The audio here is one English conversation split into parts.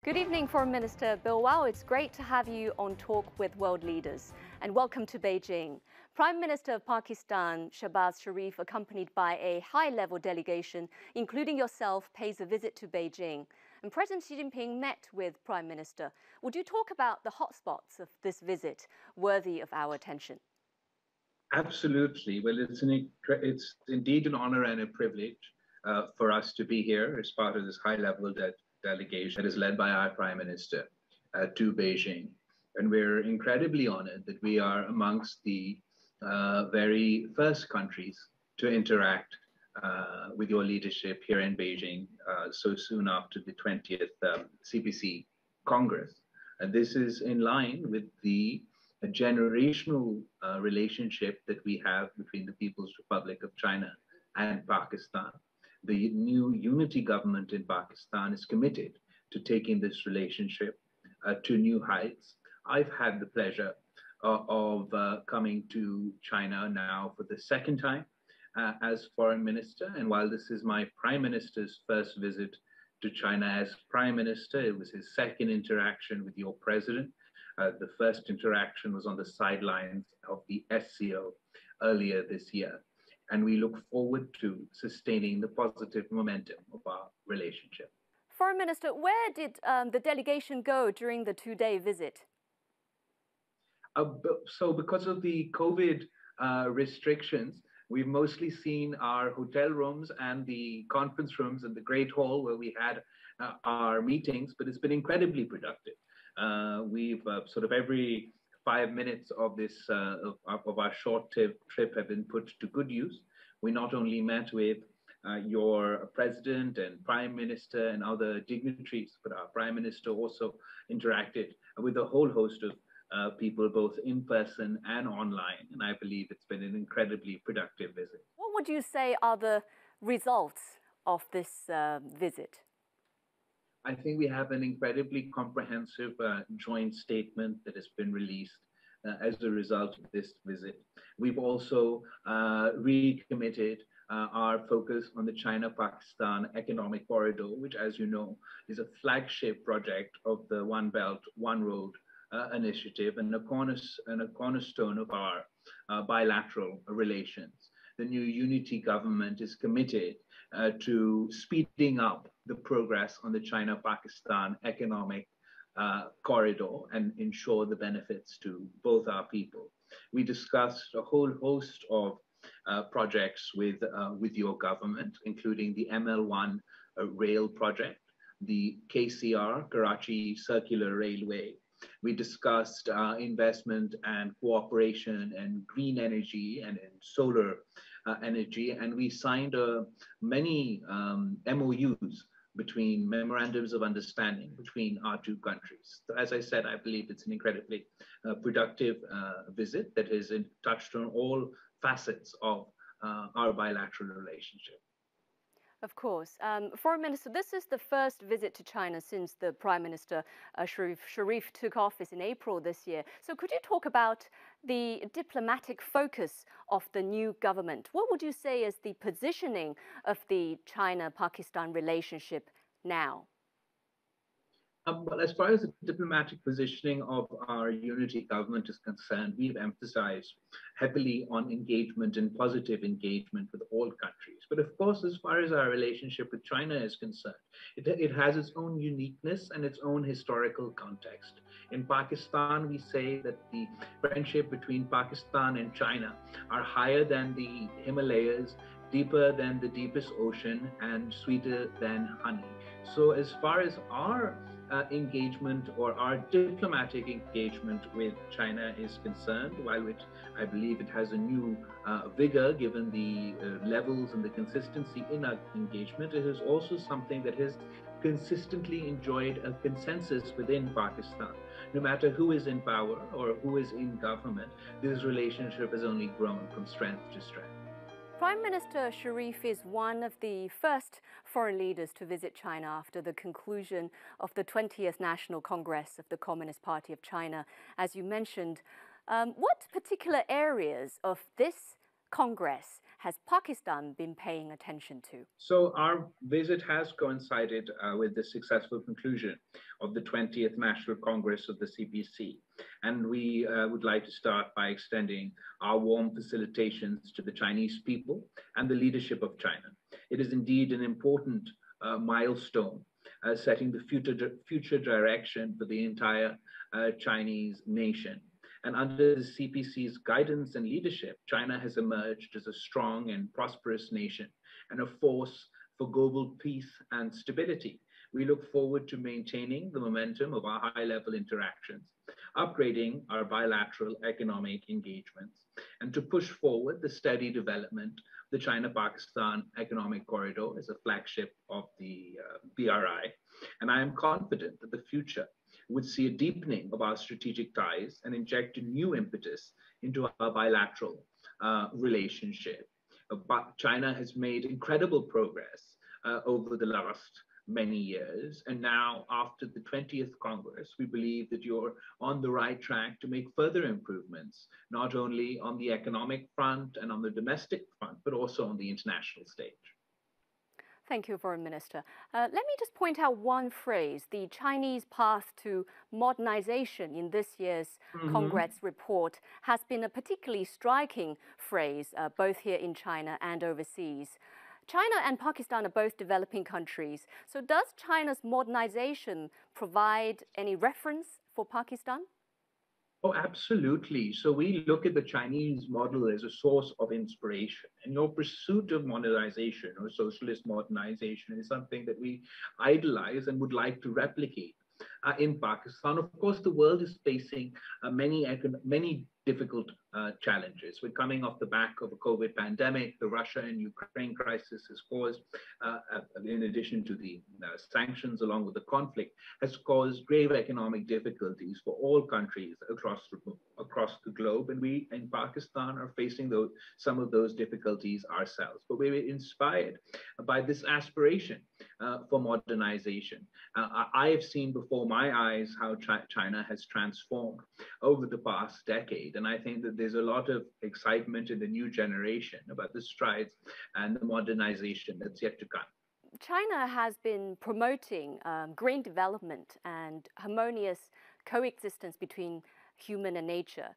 Good evening, Foreign Minister Balawl. It's great to have you on Talk with World Leaders, and welcome to Beijing. Prime Minister of Pakistan, Shehbaz Sharif, accompanied by a high-level delegation, including yourself, pays a visit to Beijing. And President Xi Jinping met with Prime Minister. Would you talk about the hotspots of this visit worthy of our attention? Absolutely. Well, it's indeed an honor and a privilege for us to be here as part of this high-level delegation that is led by our Prime Minister to Beijing. And we're incredibly honored that we are amongst the very first countries to interact with your leadership here in Beijing so soon after the 20th CPC Congress. And this is in line with the generational relationship that we have between the People's Republic of China and Pakistan. The new unity government in Pakistan is committed to taking this relationship to new heights. I've had the pleasure of coming to China now for the second time as foreign minister. And while this is my prime minister's first visit to China as prime minister, it was his second interaction with your president. The first interaction was on the sidelines of the SCO earlier this year. And we look forward to sustaining the positive momentum of our relationship. Foreign Minister, where did the delegation go during the two-day visit? So because of the COVID restrictions, we've mostly seen our hotel rooms and the conference rooms and the Great Hall where we had our meetings, but it's been incredibly productive. We've sort of every 5 minutes of this of our short trip have been put to good use. We not only met with your president and prime minister and other dignitaries, but our prime minister also interacted with a whole host of people, both in person and online. And I believe it's been an incredibly productive visit. What would you say are the results of this visit? I think we have an incredibly comprehensive joint statement that has been released as a result of this visit. We've also recommitted our focus on the China-Pakistan economic corridor, which, as you know, is a flagship project of the One Belt, One Road initiative and a cornerstone of our bilateral relations. The new unity government is committed to speeding up the progress on the China-Pakistan economic corridor and ensure the benefits to both our people. We discussed a whole host of projects with your government, including the ML1 rail project, the KCR, Karachi Circular Railway. We discussed investment and cooperation and green energy and solar energy, and we signed many MOUs between memorandums of understanding between our two countries. So as I said, I believe it's an incredibly productive visit that has touched on all facets of our bilateral relationship. Of course. Foreign Minister, this is the first visit to China since the Prime Minister Sharif took office in April this year. So could you talk about the diplomatic focus of the new government? What would you say is the positioning of the China-Pakistan relationship now? Well, as far as the diplomatic positioning of our unity government is concerned, we've emphasized heavily on engagement and positive engagement with all countries. But of course, as far as our relationship with China is concerned, it has its own uniqueness and its own historical context. In Pakistan, we say that the friendship between Pakistan and China are higher than the Himalayas, deeper than the deepest ocean, and sweeter than honey. So as far as our engagement or our diplomatic engagement with China is concerned, while which I believe it has a new vigor given the levels and the consistency in our engagement, it is also something that has consistently enjoyed a consensus within Pakistan. No matter who is in power or who is in government, this relationship has only grown from strength to strength. Prime Minister Sharif is one of the first foreign leaders to visit China after the conclusion of the 20th National Congress of the Communist Party of China. As you mentioned, what particular areas of this Congress has Pakistan been paying attention to? So our visit has coincided with the successful conclusion of the 20th National Congress of the CPC. And we would like to start by extending our warm felicitations to the Chinese people and the leadership of China. It is indeed an important milestone setting the future direction for the entire Chinese nation. And under the CPC's guidance and leadership, China has emerged as a strong and prosperous nation and a force for global peace and stability. We look forward to maintaining the momentum of our high-level interactions, upgrading our bilateral economic engagements, and to push forward the steady development of the China-Pakistan Economic Corridor as a flagship of the BRI. And I am confident that the future would see a deepening of our strategic ties and inject a new impetus into our bilateral relationship. But China has made incredible progress over the last many years. And now, after the 20th Congress, we believe that you're on the right track to make further improvements, not only on the economic front and on the domestic front, but also on the international stage. Thank you, Foreign Minister. Let me just point out one phrase, the Chinese path to modernization in this year's Congress report has been a particularly striking phrase, both here in China and overseas. China and Pakistan are both developing countries. So does China's modernization provide any reference for Pakistan? Oh, absolutely. So we look at the Chinese model as a source of inspiration. And your pursuit of modernization or socialist modernization is something that we idolize and would like to replicate in Pakistan. Of course, the world is facing many difficult challenges. We're coming off the back of a COVID pandemic. The Russia and Ukraine crisis has caused, in addition to the sanctions along with the conflict, has caused grave economic difficulties for all countries across the globe. And we in Pakistan are facing some of those difficulties ourselves. But we were inspired by this aspiration for modernization. I have seen before my eyes how China has transformed over the past decade. And I think that there's a lot of excitement in the new generation about the strides and the modernization that's yet to come. China has been promoting green development and harmonious coexistence between human and nature.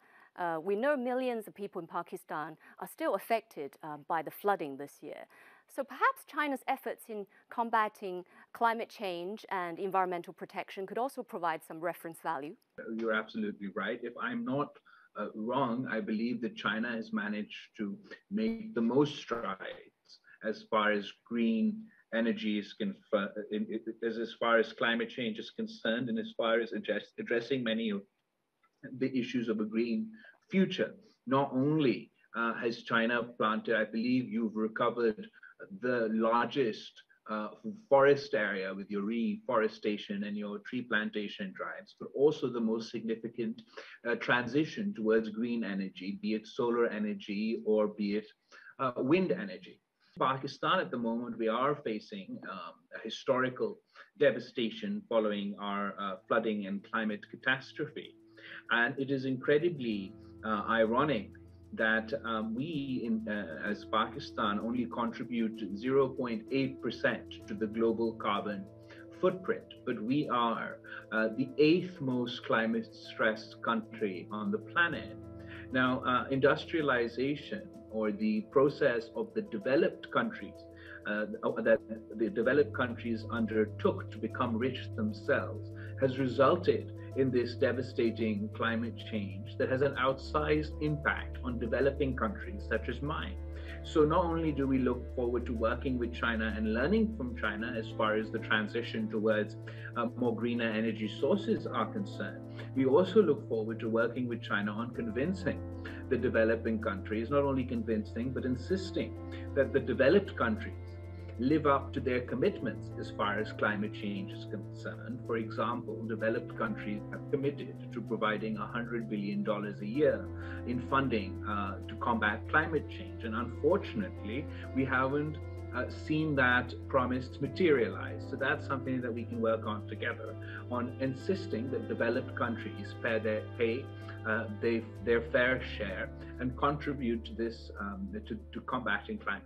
We know millions of people in Pakistan are still affected by the flooding this year. So perhaps China's efforts in combating climate change and environmental protection could also provide some reference value. You're absolutely right. If I'm not wrong, I believe that China has managed to make the most strides as far as green energy is as far as climate change is concerned, and as far as addressing many of the issues of a green future. Not only has China planted, I believe you've recovered the largest forest area with your reforestation and your tree plantation drives, but also the most significant transition towards green energy, be it solar energy or be it wind energy. Pakistan at the moment, we are facing a historical devastation following our flooding and climate catastrophe. And it is incredibly ironic that we, as Pakistan, only contribute 0.8% to the global carbon footprint, but we are the 8th most climate-stressed country on the planet. Now, industrialization, or the process of the developed countries, that the developed countries undertook to become rich themselves, has resulted in this devastating climate change that has an outsized impact on developing countries such as mine. So not only do we look forward to working with China and learning from China as far as the transition towards more greener energy sources are concerned, we also look forward to working with China on convincing the developing countries, not only convincing, but insisting that the developed countries live up to their commitments as far as climate change is concerned. For example, developed countries have committed to providing $100 billion a year in funding to combat climate change. And unfortunately, we haven't seen that promise materialize. So that's something that we can work on together, on insisting that developed countries pay their fair share and contribute to this to combating climate